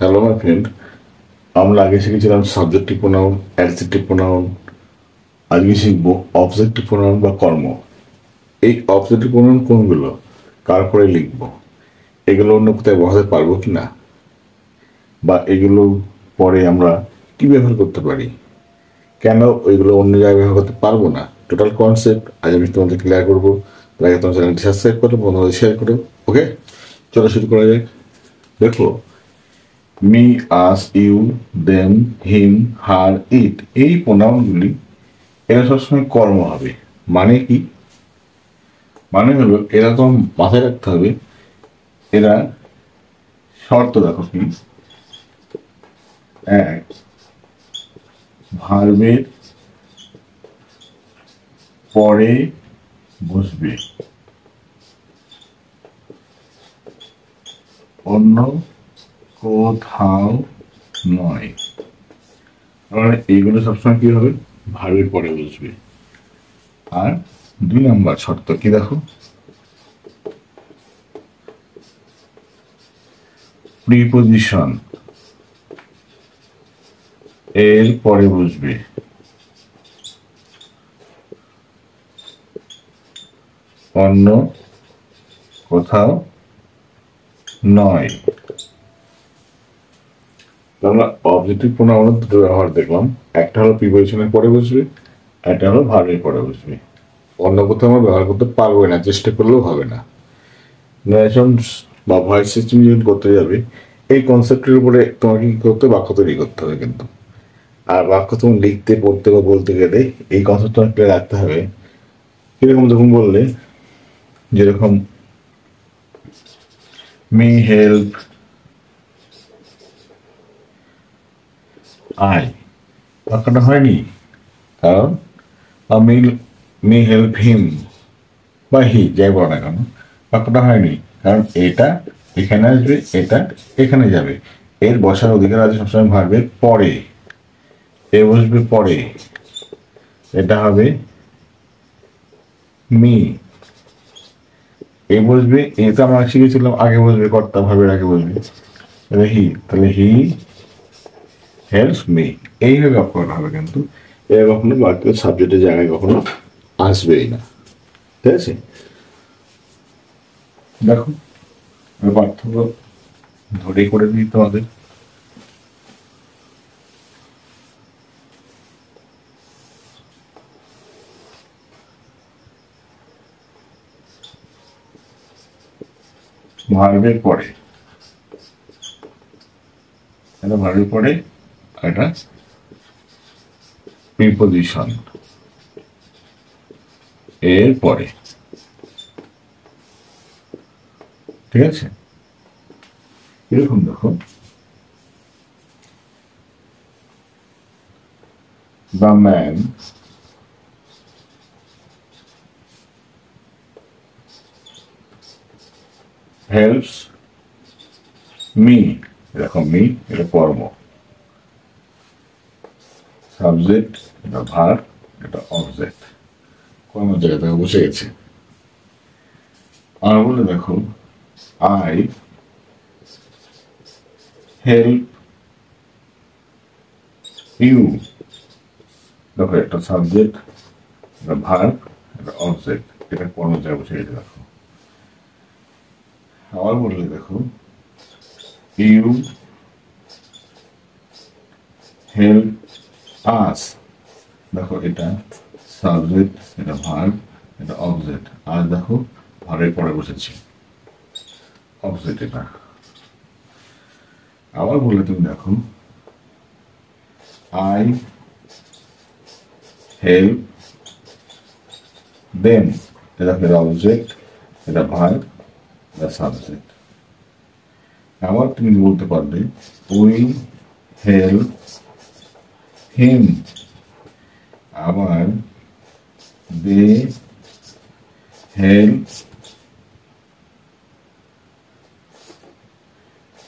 Hello my friend, আমরা আগে শিখেছিলাম সাবজেক্টিভ প্রোনাউন, অ্যাডজেক্টিভ প্রোনাউন। আজকে শিখবো অবজেক্টিভ প্রোনাউন বা কর্ম। এই অবজেক্টিভ প্রোনাউন কোনগুলো, কার পরে লিখবো, এগুলো অন্য কোথায় বসাতে পারবো কি না, বা এগুলো পরে আমরা কি ব্যবহার করতে পারি, কেন ওইগুলো অন্য জায়গায় ব্যবহার করতে পারবো না, টোটাল কনসেপ্ট আজ আমি তোমাদের ক্লিয়ার করবো। তার আগে তোমার চ্যানেলটি সাবস্ক্রাইব করো, বন্ধুদের শেয়ার করো। ওকে, চলো শুরু করা যাক। দেখো, মি, আস, ইউ, দেম, হিম, হার, ইট, এই প্রোনাউনগুলি এরা সবসময় কর্ম হবে। মানে কি? মানে হলো এরা তো মাথায় রাখতে হবে, এরা শর্ত দেখো কি, এক, ভার্বের পরে বসবে, অন্য কোথাও নয়। মানে এইগুলো সবসময় কি হবে, ভার্বের পরে বসবে। আর 2 নম্বর শর্ত কি দেখো, প্রিপোজিশন এর পরে বসবে, অন্য কোথাও নয়। আমরা অবজেক্টিভ প্রোনাউনের দুটো ব্যবহার দেখলাম, একটা হলো প্রিপোজিশনের পরে বসবে, একটা হলো ভার্বের পরে বসবে। অন্য কোথাও আমরা ব্যবহার করতে পারবো না, চেষ্টা করলেও হবে না। ন্যারেশন বা ভয়েস সিস্টেম যখন করতে যাবে, এই কনসেপ্টের উপরে তোমাকে কি করতে, বাক্য তৈরি করতে হবে কিন্তু। আর বাক্য তুমি লিখতে, পড়তে বা বলতে গেলে এই কনসেপ্ট তোমাকে রাখতে হবে। কিরকম যখন বললে, যেরকম মি হেল্প আই, বাক্যটা হয়নি, কারণ আমি মি হেল্প হিম বা হি যাই বলো না কেন, বাক্যটা হয়নি, কারণ এটা এখানে আসবে, এটা এখানে যাবে। এর বসার অধিকার আছে সবসময় ভার্বের পরে, এ বসবে পরে, এটা হবে মি। এ বসবে, এ তো আমরা শিখেছিলাম আগে বসবে, কর্তা ভার্বের আগে বসবে, তাহলে হি, তাহলে হি হেল্পস মি। এইভাবে বাক্যটা হবে, কিন্তু এর কখনো বাক্যের সাবজেক্টের জায়গায় কখনো আসবেই না। ঠিক আছে, দেখো পার্থক্য ধরেই করে দিই তোমাদের। ভার্বের পরে, এটা ভার্বের পরে, এটা প্রিপোজিশন এর পরে। ঠিক আছে, এরকম দেখো, দ্য ম্যান হেল্পস মি, দেখো মি এটা কর্ম, সাবজেক্ট এটা ভার্ব, এটা অবজেক্ট, কর্মের জায়গা থেকে বসে গেছে। আর বলে দেখো, আই হেল্প ইউ, দেখো একটা সাবজেক্ট, এটা ভার্ব, এটা অবজেক্ট, এটা কর্মের জায়গায় বসে গেছে। দেখো আবার বললে দেখো, ইউ হেল্প আস, দেখো এটা সাবজেক্ট, এটা ভার্ব, এটা অবজেক্ট। আর দেখো ভার্বের পরে বসেছি, অবজেক্ট এটা। আবার বললে তুমি দেখো, আই হেল্প দেম, এটা ফের অবজেক্ট, এটা ভার্ব, এটা সাবজেক্ট। আবার তুমি বলতে পারবে, উই হেল্প হিম, আবার দে হেল্প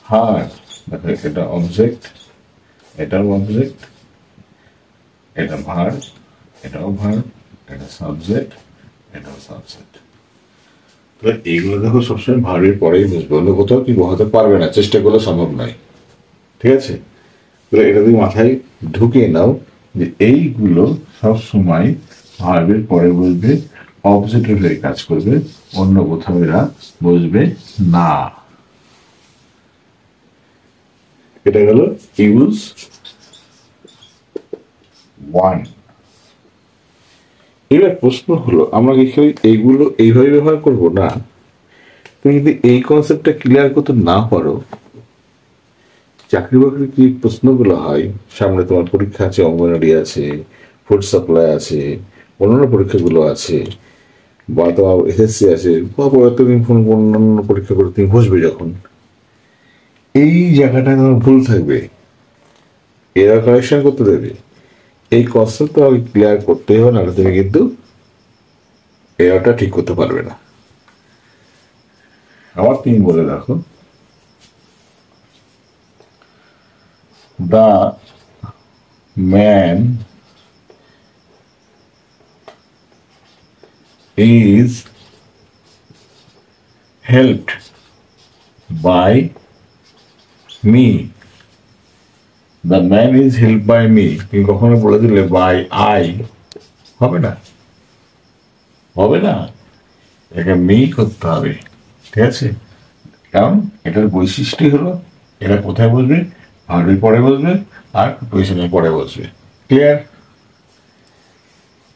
হার, দেখো এটা অবজেক্ট, এটাও অবজেক্ট, এটা ভার্ব, এটাও ভার্ব, এটা সাবজেক্ট, এটাও সাবজেক্ট। তো এইগুলো দেখো সবসময় ভার্বের পরেই বসবে, অন্য কোথাও কি বসাতে পারবে না, চেষ্টা করলে সম্ভব নয়। ঠিক আছে? তো এটা তুমি মাথায় ঢুকিয়ে নাও যে এইগুলো সব সময় ভার্বের পরে বসবে, অপোজিটের হয়ে কাজ করবে, অন্য কোথাও এরা বসবে না। এটা গেল ইউজ ওয়ান। এবার প্রশ্ন হলো, আমরা কি এইগুলো এইভাবে ব্যবহার করব না? তুমি যদি এই কনসেপ্টটা ক্লিয়ার করতে না পারো, চাকরি বাকরির কি প্রশ্নগুলো হয়, সামনে তোমার পরীক্ষা আছে, অঙ্গনারী আছে, ফুড সাপ্লাই আছে, অন্যান্য পরীক্ষাগুলো আছে, বা তোমার এসএসসি আছে, বা এতদিন ফোন অন্যান্য পরীক্ষা করে তুমি বসবে যখন, এই জায়গাটায় তোমার ভুল থাকবে, এরা কারেকশন করতে দেবে। এই কনসেপ্ট তোমাকে ক্লিয়ার করতেই হবে, নাহলে তুমি কিন্তু এরাটা ঠিক করতে পারবে না। আবার তুমি বলে রাখো, the man is helped by me. The man is helped by me. তুমি কখনো বলে দিলে বাই আই, হবে না, হবে না, এটাকে মি করতে হবে। ঠিক আছে? কারণ এটার বৈশিষ্ট্যই হলো এরা কোথায় বসবে, ভার্বের পরে বসবে আর প্রিপোজিশনের পরে বসবে। ক্লিয়ার?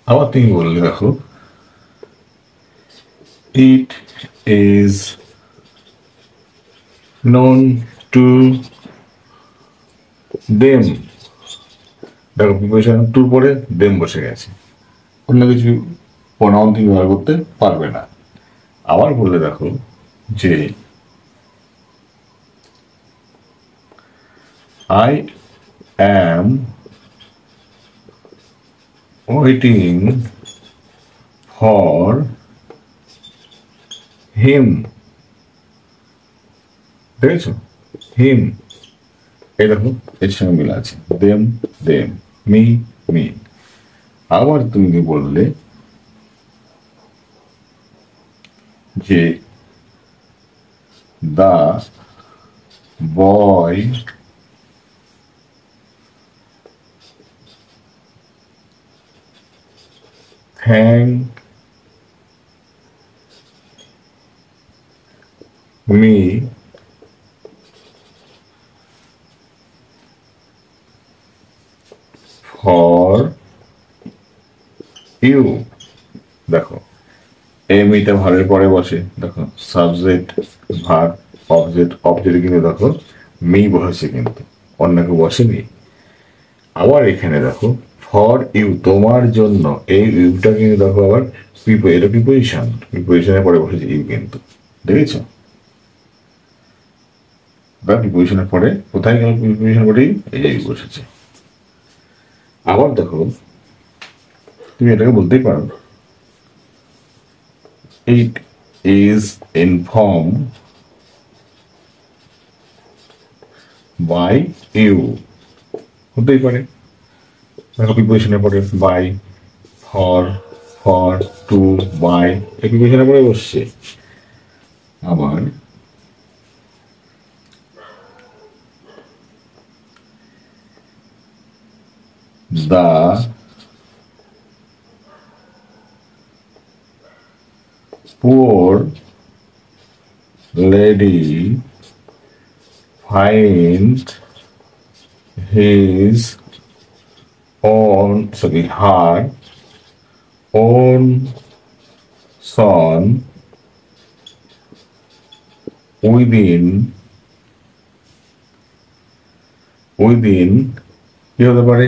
আবার তুমি বললে দেখো, it is known to them. দেখো প্রিপোজিশন টুর পরে দেম বসে গেছে, অন্য কিছু প্রনাউন তুমি ব্যবহার করতে পারবে না। আবার বললে দেখো যে I am waiting for him. দেখেছো? হিম, এই দেখো এর সঙ্গে মিল আছে, দেম দেম, মি মি। আবার তুমি বললে যে the boy thank me for you. দেখো এমিটা ভার্বের পরে বসে, দেখো সাবজেক্ট ভার্ব অবজেক্ট, অবজেক্ট কিন্তু দেখো মি বসেছে, কিন্তু অন্য কেউ বসেনি। আবার এখানে দেখো ফর ইউ, তোমার জন্য, এই ইউটা কিন্তু দেখো আবার এটা প্রিপোজিশন, প্রিপোজিশনের পরে বসেছে ইউ, কিন্তু দেখেছ? বা প্রিপোজিশনের পরে কোথায় গেল, প্রিপোজিশন পরে এই যে বসেছে। আবার দেখো তুমি এটাকে বলতেই পারো, it is informed by you, হতেই পারে। দেখো প্রিপোজিশনের পরে বাই, ফর টু, বাই, এই প্রিপোজিশনের পরে বসছে। আবার the poor lady finds her own son within কি হতে পারে,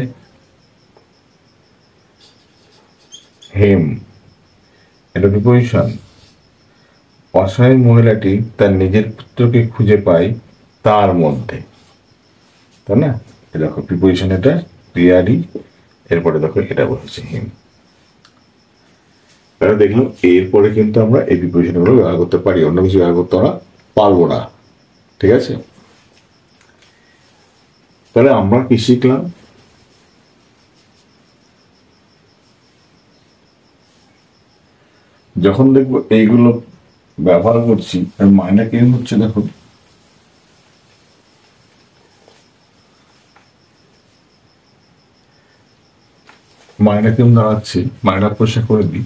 হেম, এটা প্রিপোজিশন। অসহায় মহিলাটি তার নিজের পুত্রকে খুঁজে পায় তার মধ্যে, তাই না? দেখো প্রিপোজিশন এটা ক্লিয়ারই, এরপরে দেখো এটা বসেছে হিম। তাহলে দেখলাম এরপরে কিন্তু আমরা এই প্রিপোজিশনগুলো ব্যবহার করতে পারি, অন্য কিছু ব্যবহার করতে আমরা পারবো না। ঠিক আছে? তাহলে আমরা কি শিখলাম? যখন দেখবো এইগুলো ব্যবহার করছি, মাইন্ডটা কেমন হচ্ছে দেখো, মানেটা কেমন দাঁড়াচ্ছে, মানেটা পরিষ্কার করে দিই।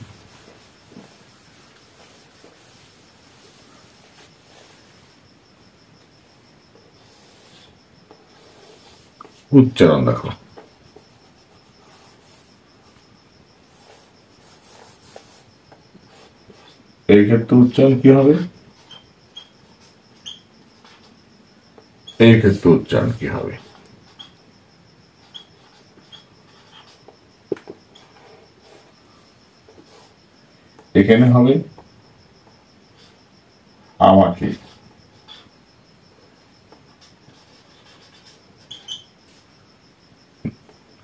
উচ্চারণ দেখো, এই ক্ষেত্রে উচ্চারণ কি হবে, এই ক্ষেত্রে উচ্চারণ কি হবে? এখানে হবে আমাকে,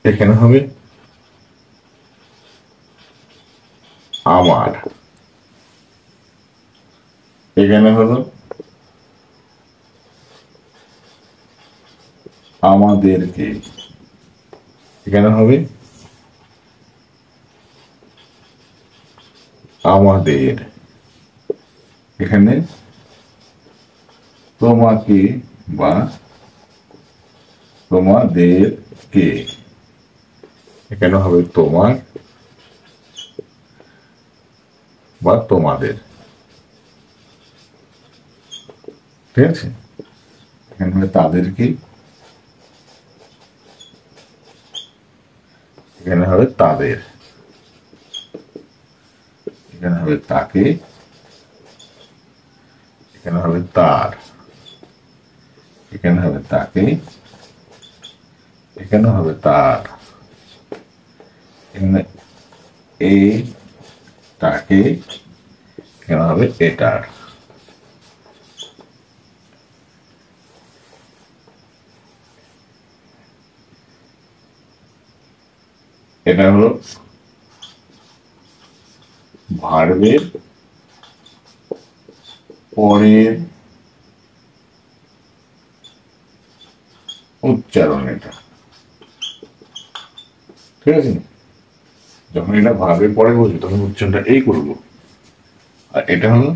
এখানে হবে আমার, এখানে হলো আমাদেরকে, এখানে হবে আমাদের, এখানে তোমাকে বা তোমাদেরকে, এখানে হবে তোমার বা তোমাদের, ঠিক আছে। এখানে হবে তাদেরকে, এখানে হবে তাদের, এখানে হবে তাকে, এখানে হবে তার, এখানে হবে তাকে, এখানে হবে তার, এখানে এ তাকে, এখানে হবে এটার। এটা হলো ভার্বের পরের উচ্চারণ, এটা ঠিক আছে। যখন এটা ভার্বের পরে বসবে তখন উচ্চারণটা এই করবো, আর এটা হলো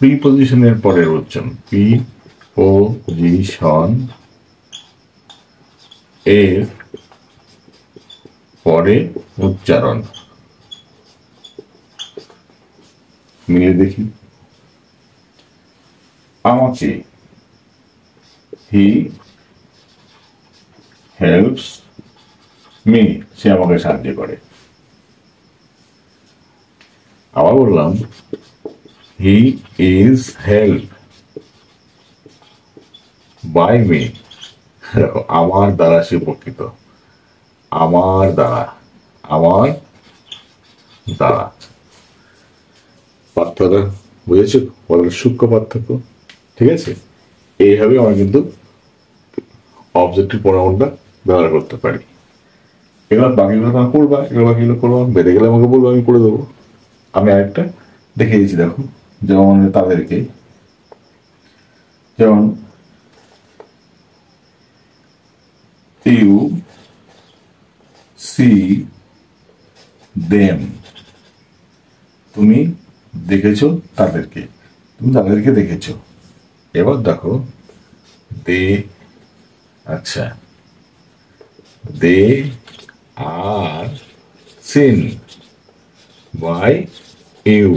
প্রিপজিশনের পরের উচ্চারণ, প্রিপজিশন এর পরে উচ্চারণ। মিলে দেখি, আমাকে, হি হেল্পস মি, সে আমাকে সাহায্য করে। আবার বললাম, he is help by me, আমার দ্বারা সে উপকৃত, আমার দ্বারা, আমার দ্বারা। পার্থক্য বুঝেছো, বলার সূক্ষ্ম পার্থক্য, ঠিক আছে। এইভাবে আমরা কিন্তু অবজেক্টিভ প্রোনাউনটা ব্যবহার করতে পারি। এগুলো বাকিগুলো তোমার করবা, এগুলো বাকিগুলো করবা, বেড়ে গেলে আমাকে বলবো, আমি করে দেবো। আমি আরেকটা দেখে দিচ্ছি, দেখো। যেমন তাদেরকে, যেমন ইউ সি দেম, তুমি দেখেছো তাদেরকে, তুমি তাদেরকে দেখেছো। এবার দেখো দে, আচ্ছা, দে আর সিন বাই ইউ,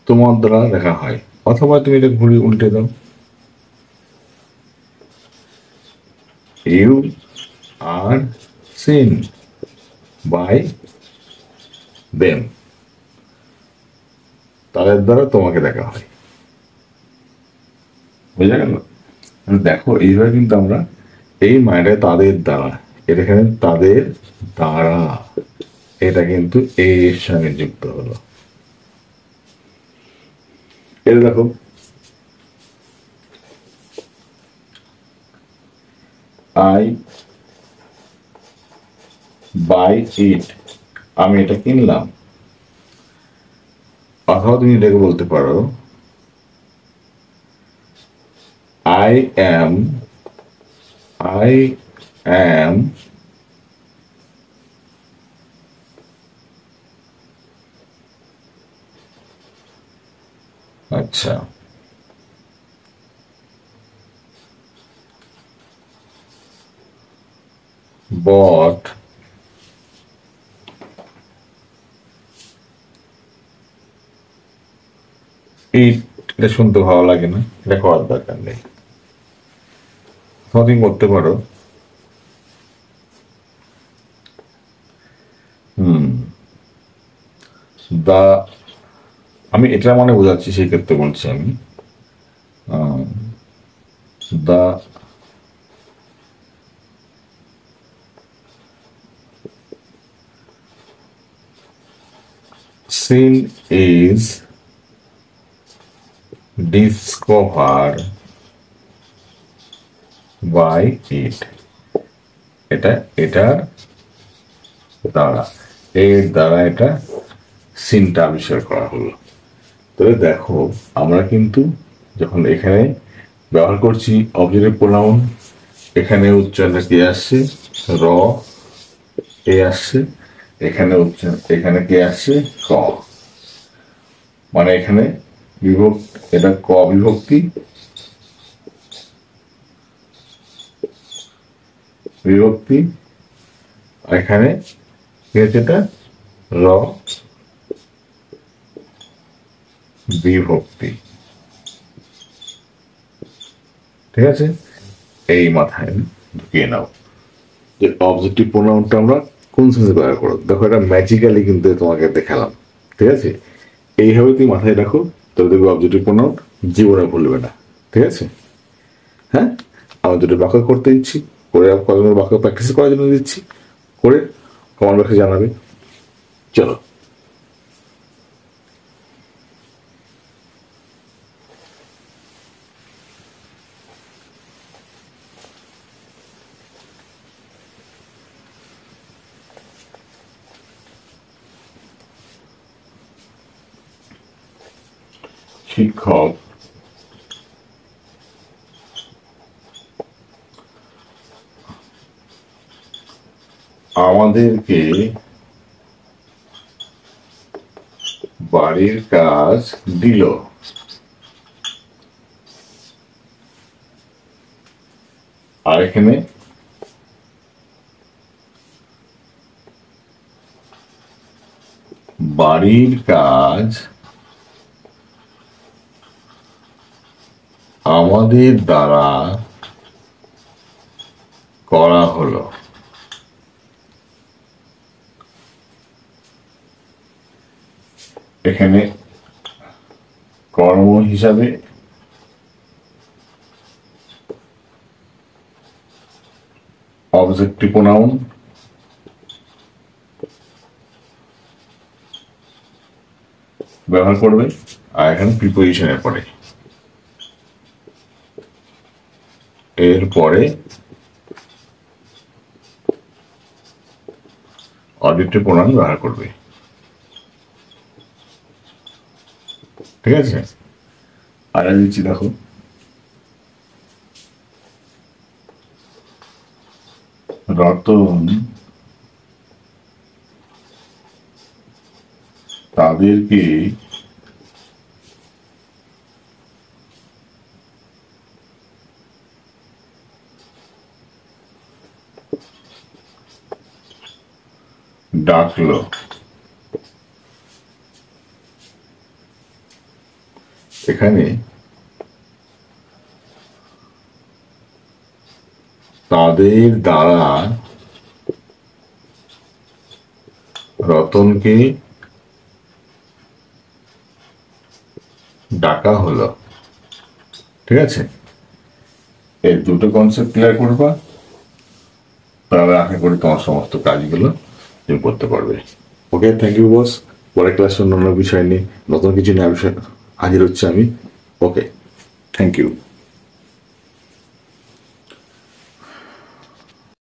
তোমার দ্বারা দেখা হয়। অথবা তুমি এটা ঘুরিয়ে উল্টে দাও, you are seen by them, তাদের দ্বারা তোমাকে দেখা হয়। বোঝা গেল? দেখো এইভাবে কিন্তু আমরা এই মায়েরা তাদের দ্বারা, এটা এখানে তাদের দ্বারা, এটা কিন্তু এর সঙ্গে যুক্ত হলো। এটা দেখো, আই বাই ইট, আমি এটা কিনলাম। অথবা তুমি এটাকে বলতে পারো, আই অ্যাম, আই অ্যাম আচ্ছা, bought এটা শুনতে ভালো লাগে না, এটা করার দরকার নেই। তুমি করতে পারো দা, আমি এটা মানে বোঝাচ্ছি, সেই ক্ষেত্রে বলছি আমি দা sin is discovered by it, এটার দ্বারা, এর দ্বারা এটা সিনটা আবিষ্কার করা হলো। তাহলে দেখো আমরা কিন্তু যখন এখানে ব্যবহার করছি অবজেক্টিভ প্রোনাউন, এখানে উচ্চারণটা কি আসছে, র এ আসছে, এখানে এখানে কি আসছে, ক, মানে এখানে বিভক্তি, এটা ক বিভক্তি, বিভক্তি, এখানে কি হচ্ছে, এটা র বিভক্তি। ঠিক আছে, এই মাথায় ঢুকিয়ে নাও যে অবজেক্টিভ প্রোনাউনটা আমরা কোন সেন্সে ব্যবহার করো। দেখো এটা ম্যাজিক্যালি কিন্তু তোমাকে দেখালাম, ঠিক আছে। এইভাবে তুমি মাথায় রাখো, তবে দেখবে অবজেক্টিভ প্রোনাউন জীবনে ভুলবে না। ঠিক আছে, হ্যাঁ, আমি দুটো বাক্য করতে দিচ্ছি, করে কতগুলো বাক্য প্র্যাকটিস করার জন্য দিচ্ছি, করে কমেন্ট বক্সে জানাবে। চলো, শিক্ষক আমাদেরকে বাড়ির কাজ দিল। আর এখানে বাড়ির কাজ আমাদের দ্বারা করা হলো। এখানে কর্ম হিসাবে অবজেক্টিভ প্রোনাউন ব্যবহার করবে, আর এখানে প্রিপোজিশনের পরে, এরপরে অবজেক্টিভ প্রোনাউন ব্যবহার করবে। ঠিক আছে, আর আমি দিচ্ছি, দেখো রতন তাদেরকে ডাকলো। এখানে তাদের দ্বারা রতনকে ডাকা হলো। ঠিক আছে, এই দুটো কনসেপ্ট ক্লিয়ার করবা, তাহলে আশা করি তোমার সমস্ত কাজগুলো তুমি করতে পারবে। ওকে, থ্যাংক ইউ বস। পরের ক্লাসে অন্যান্য বিষয় নিয়ে নতুন কিছু নিয়ে হাজির হচ্ছে আমি। ওকে, থ্যাংক ইউ।